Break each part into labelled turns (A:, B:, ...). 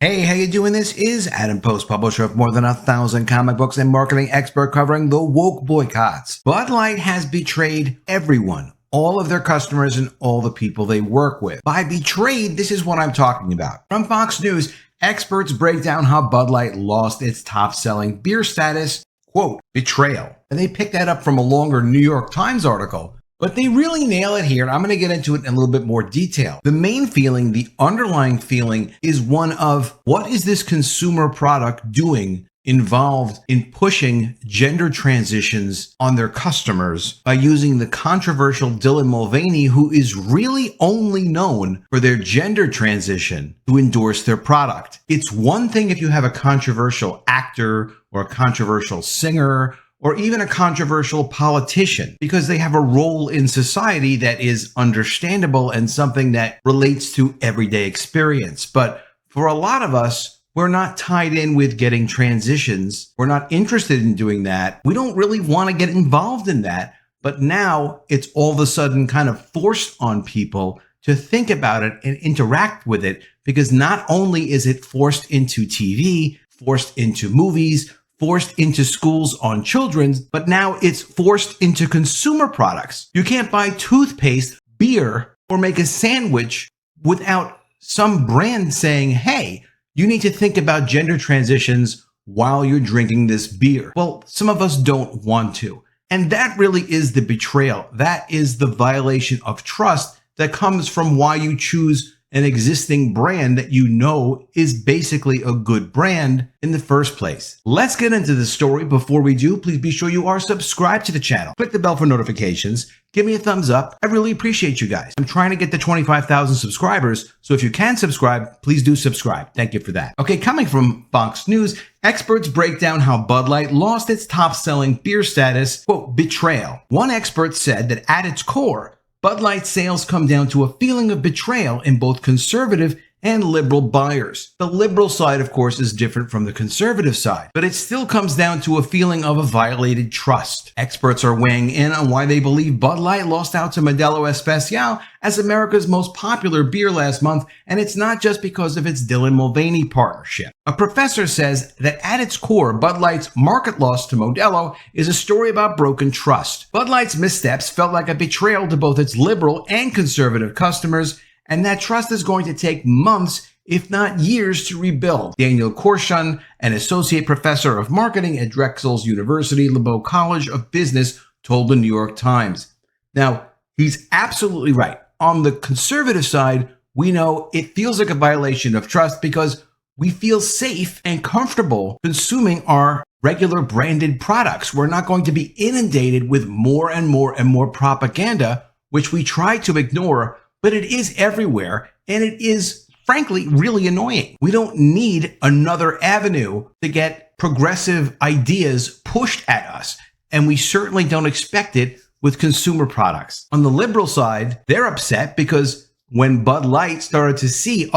A: Hey, how you doing? This is Adam Post, publisher of more than 1,000 comic books and marketing expert covering the woke boycotts. Bud Light has betrayed everyone, all of their customers and all the people they work with. By betrayed, this is what I'm talking about. From Fox News, experts break down how Bud Light lost its top-selling beer status, quote, betrayal. And they picked that up from a longer New York Times article. But they really nail it here, and I'm going to get into it in a little bit more detail. The main feeling, the underlying feeling, is one of what is this consumer product doing involved in pushing gender transitions on their customers by using the controversial Dylan Mulvaney, who is really only known for their gender transition, to endorse their product. It's one thing if you have a controversial actor or a controversial singer or even a controversial politician, because they have a role in society that is understandable and something that relates to everyday experience. But for a lot of us, we're not tied in with getting transitions. We're not interested in doing that. We don't really want to get involved in that. But now it's all of a sudden kind of forced on people to think about it and interact with it, because not only is it forced into TV, forced into movies, forced into schools on children's, but now it's forced into consumer products. You can't buy toothpaste, beer, or make a sandwich without some brand saying, hey, you need to think about gender transitions while you're drinking this beer. Well, some of us don't want to. And that really is the betrayal. That is the violation of trust that comes from why you choose an existing brand that you know is basically a good brand in the first place. Let's get into the story. Before we do, please be sure you are subscribed to the channel. Click the bell for notifications. Give me a thumbs up. I really appreciate you guys. I'm trying to get to 25,000 subscribers, so if you can subscribe, please do subscribe. Thank you for that. Okay, coming from Fox News, experts break down how Bud Light lost its top-selling beer status, quote, betrayal. One expert said that at its core, Bud Light sales come down to a feeling of betrayal in both conservative and liberal buyers. The liberal side, of course, is different from the conservative side, but it still comes down to a feeling of a violated trust. Experts are weighing in on why they believe Bud Light lost out to Modelo Especial as America's most popular beer last month, and it's not just because of its Dylan Mulvaney partnership. A professor says that at its core, Bud Light's market loss to Modelo is a story about broken trust. Bud Light's missteps felt like a betrayal to both its liberal and conservative customers, and that trust is going to take months, if not years, to rebuild. Daniel Korschun, an associate professor of marketing at Drexel's University LeBow College of Business, told the New York Times. Now, he's absolutely right. On the conservative side, we know it feels like a violation of trust because we feel safe and comfortable consuming our regular branded products. We're not going to be inundated with more and more and more propaganda, which we try to ignore, but it is everywhere, and it is, frankly, really annoying. We don't need another avenue to get progressive ideas pushed at us, and we certainly don't expect it with consumer products. On the liberal side, they're upset because when Bud Light started to see,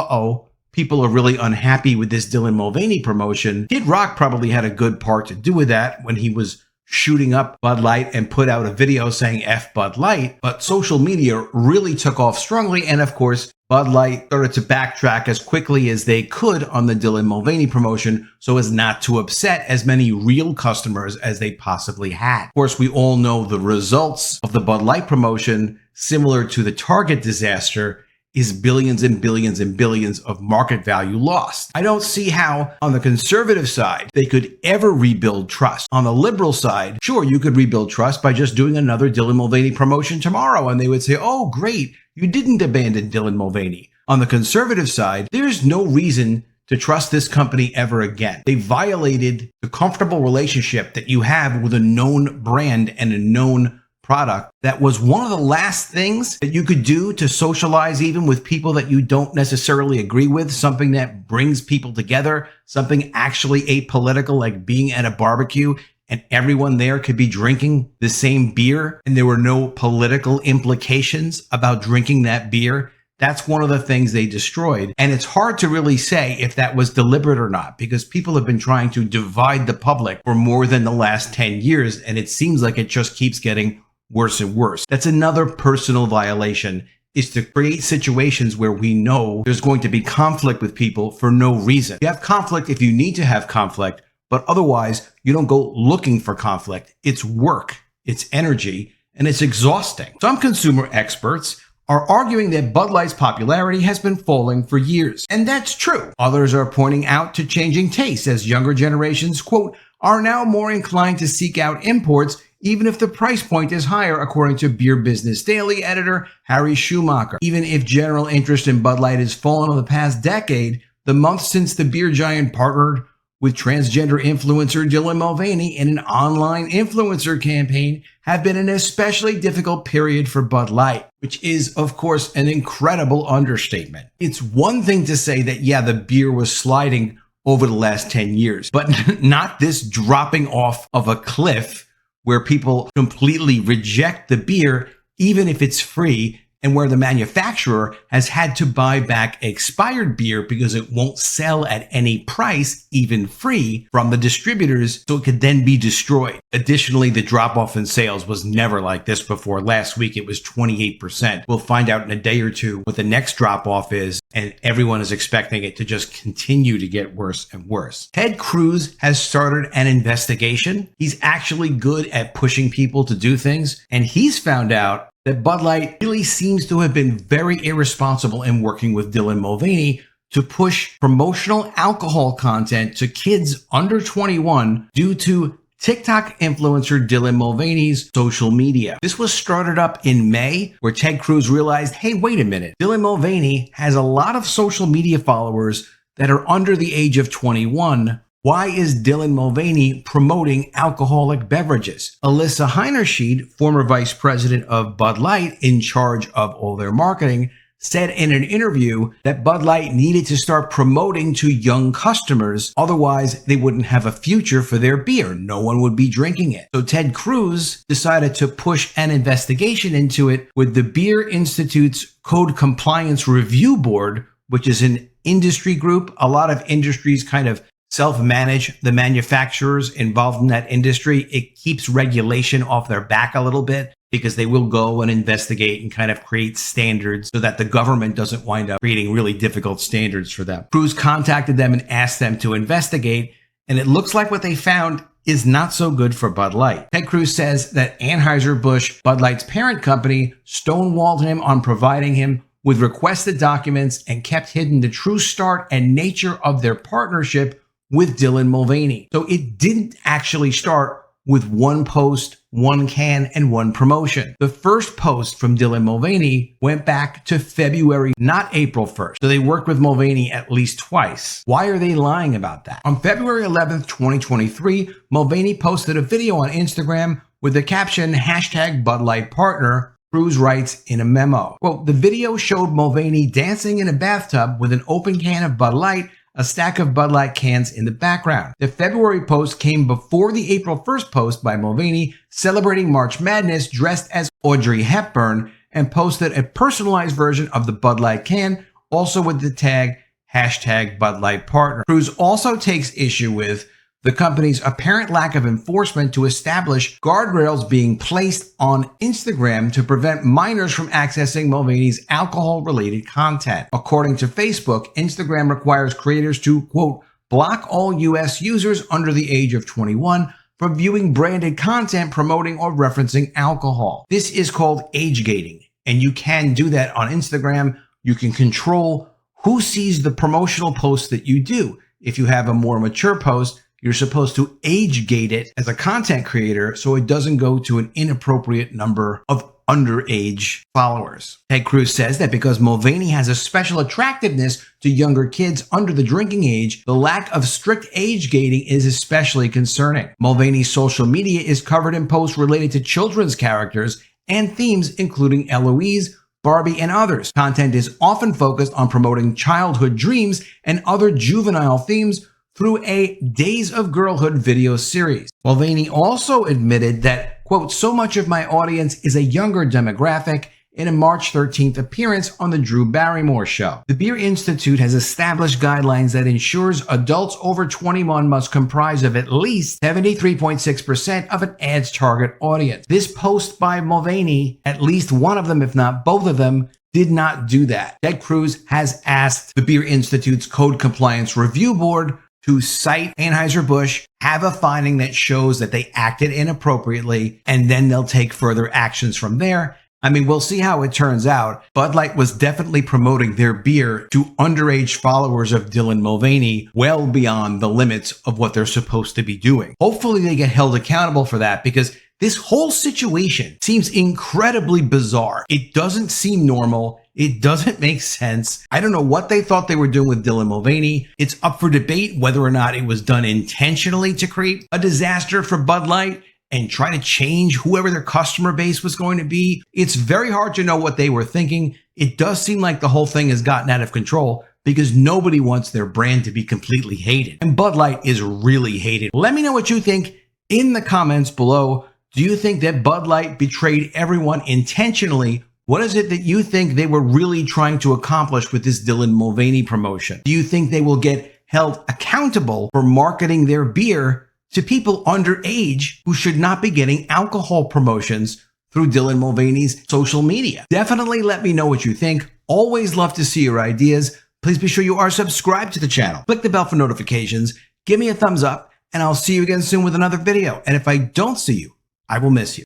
A: people are really unhappy with this Dylan Mulvaney promotion, Kid Rock probably had a good part to do with that when he was shooting up Bud Light and put out a video saying F Bud Light, but social media really took off strongly, and of course, Bud Light started to backtrack as quickly as they could on the Dylan Mulvaney promotion so as not to upset as many real customers as they possibly had. Of course, we all know the results of the Bud Light promotion, similar to the Target disaster, is billions and billions and billions of market value lost. I don't see how, on the conservative side, they could ever rebuild trust. On the liberal side, sure, you could rebuild trust by just doing another Dylan Mulvaney promotion tomorrow, and they would say, oh, great, you didn't abandon Dylan Mulvaney. On the conservative side, there's no reason to trust this company ever again. They violated the comfortable relationship that you have with a known brand and a known product that was one of the last things that you could do to socialize even with people that you don't necessarily agree with, something that brings people together, something actually apolitical like being at a barbecue and everyone there could be drinking the same beer and there were no political implications about drinking that beer. That's one of the things they destroyed. And it's hard to really say if that was deliberate or not, because people have been trying to divide the public for more than the last 10 years, and it seems like it just keeps getting worse and worse. That's another personal violation is to create situations where we know there's going to be conflict with people for no reason. You have conflict if you need to have conflict, but otherwise you don't go looking for conflict. It's work, it's energy, and it's exhausting. Some consumer experts are arguing that Bud Light's popularity has been falling for years. And that's true. Others are pointing out to changing tastes as younger generations, quote, are now more inclined to seek out imports even if the price point is higher, according to Beer Business Daily editor Harry Schumacher. Even if general interest in Bud Light has fallen over the past decade, the months since the beer giant partnered with transgender influencer Dylan Mulvaney in an online influencer campaign have been an especially difficult period for Bud Light, which is, of course, an incredible understatement. It's one thing to say that, yeah, the beer was sliding over the last 10 years, but not this dropping off of a cliff where people completely reject the beer, even if it's free, and where the manufacturer has had to buy back expired beer because it won't sell at any price, even free, from the distributors, so it could then be destroyed. Additionally, the drop-off in sales was never like this before. Last week, it was 28%. We'll find out in a day or two what the next drop-off is, and everyone is expecting it to just continue to get worse and worse. Ted Cruz has started an investigation. He's actually good at pushing people to do things, and he's found out that Bud Light really seems to have been very irresponsible in working with Dylan Mulvaney to push promotional alcohol content to kids under 21 due to TikTok influencer Dylan Mulvaney's social media. This was started up in May, where Ted Cruz realized, hey, wait a minute, Dylan Mulvaney has a lot of social media followers that are under the age of 21. Why is Dylan Mulvaney promoting alcoholic beverages? Alyssa Heinerschied, former vice president of Bud Light in charge of all their marketing, said in an interview that Bud Light needed to start promoting to young customers. Otherwise, they wouldn't have a future for their beer. No one would be drinking it. So Ted Cruz decided to push an investigation into it with the Beer Institute's Code Compliance Review Board, which is an industry group. A lot of industries kind of self-manage the manufacturers involved in that industry. It keeps regulation off their back a little bit because they will go and investigate and kind of create standards so that the government doesn't wind up creating really difficult standards for them. Cruz contacted them and asked them to investigate, and it looks like what they found is not so good for Bud Light. Ted Cruz says that Anheuser-Busch, Bud Light's parent company, stonewalled him on providing him with requested documents and kept hidden the true start and nature of their partnership with Dylan Mulvaney. So it didn't actually start with one post, one can, and one promotion. The first post from Dylan Mulvaney went back to February, not April 1st. So they worked with Mulvaney at least twice. Why are they lying about that? On February 11th, 2023, Mulvaney posted a video on Instagram with the caption, #BudLightPartner. Cruz writes in a memo. Well, the video showed Mulvaney dancing in a bathtub with an open can of Bud Light, a stack of Bud Light cans in the background. The February post came before the April 1st post by Mulvaney celebrating March Madness dressed as Audrey Hepburn, and posted a personalized version of the Bud Light can, also with the tag #BudLightPartner. Cruz also takes issue with the company's apparent lack of enforcement to establish guardrails being placed on Instagram to prevent minors from accessing Mulvaney's alcohol-related content. According to Facebook, Instagram requires creators to, quote, block all U.S. users under the age of 21 from viewing branded content promoting or referencing alcohol. This is called age gating, and you can do that on Instagram. You can control who sees the promotional posts that you do. If you have a more mature post, you're supposed to age gate it as a content creator so it doesn't go to an inappropriate number of underage followers. Ted Cruz says that because Mulvaney has a special attractiveness to younger kids under the drinking age, the lack of strict age gating is especially concerning. Mulvaney's social media is covered in posts related to children's characters and themes including Eloise, Barbie, and others. Content is often focused on promoting childhood dreams and other juvenile themes through a Days of Girlhood video series. Mulvaney also admitted that, quote, so much of my audience is a younger demographic in a March 13th appearance on the Drew Barrymore show. The Beer Institute has established guidelines that ensures adults over 21 must comprise of at least 73.6% of an ad's target audience. This post by Mulvaney, at least one of them, if not both of them, did not do that. Ted Cruz has asked the Beer Institute's Code Compliance Review Board to cite Anheuser-Busch, have a finding that shows that they acted inappropriately, and then they'll take further actions from there. I mean, we'll see how it turns out. Bud Light was definitely promoting their beer to underage followers of Dylan Mulvaney well beyond the limits of what they're supposed to be doing. Hopefully they get held accountable for that, because this whole situation seems incredibly bizarre. It doesn't seem normal. It doesn't make sense. I don't know what they thought they were doing with Dylan Mulvaney. It's up for debate whether or not it was done intentionally to create a disaster for Bud Light and try to change whoever their customer base was going to be. It's very hard to know what they were thinking. It does seem like the whole thing has gotten out of control because nobody wants their brand to be completely hated. And Bud Light is really hated. Let me know what you think in the comments below. Do you think that Bud Light betrayed everyone intentionally? What is it that you think they were really trying to accomplish with this Dylan Mulvaney promotion? Do you think they will get held accountable for marketing their beer to people underage who should not be getting alcohol promotions through Dylan Mulvaney's social media? Definitely let me know what you think. Always love to see your ideas. Please be sure you are subscribed to the channel. Click the bell for notifications. Give me a thumbs up, and I'll see you again soon with another video. And if I don't see you, I will miss you.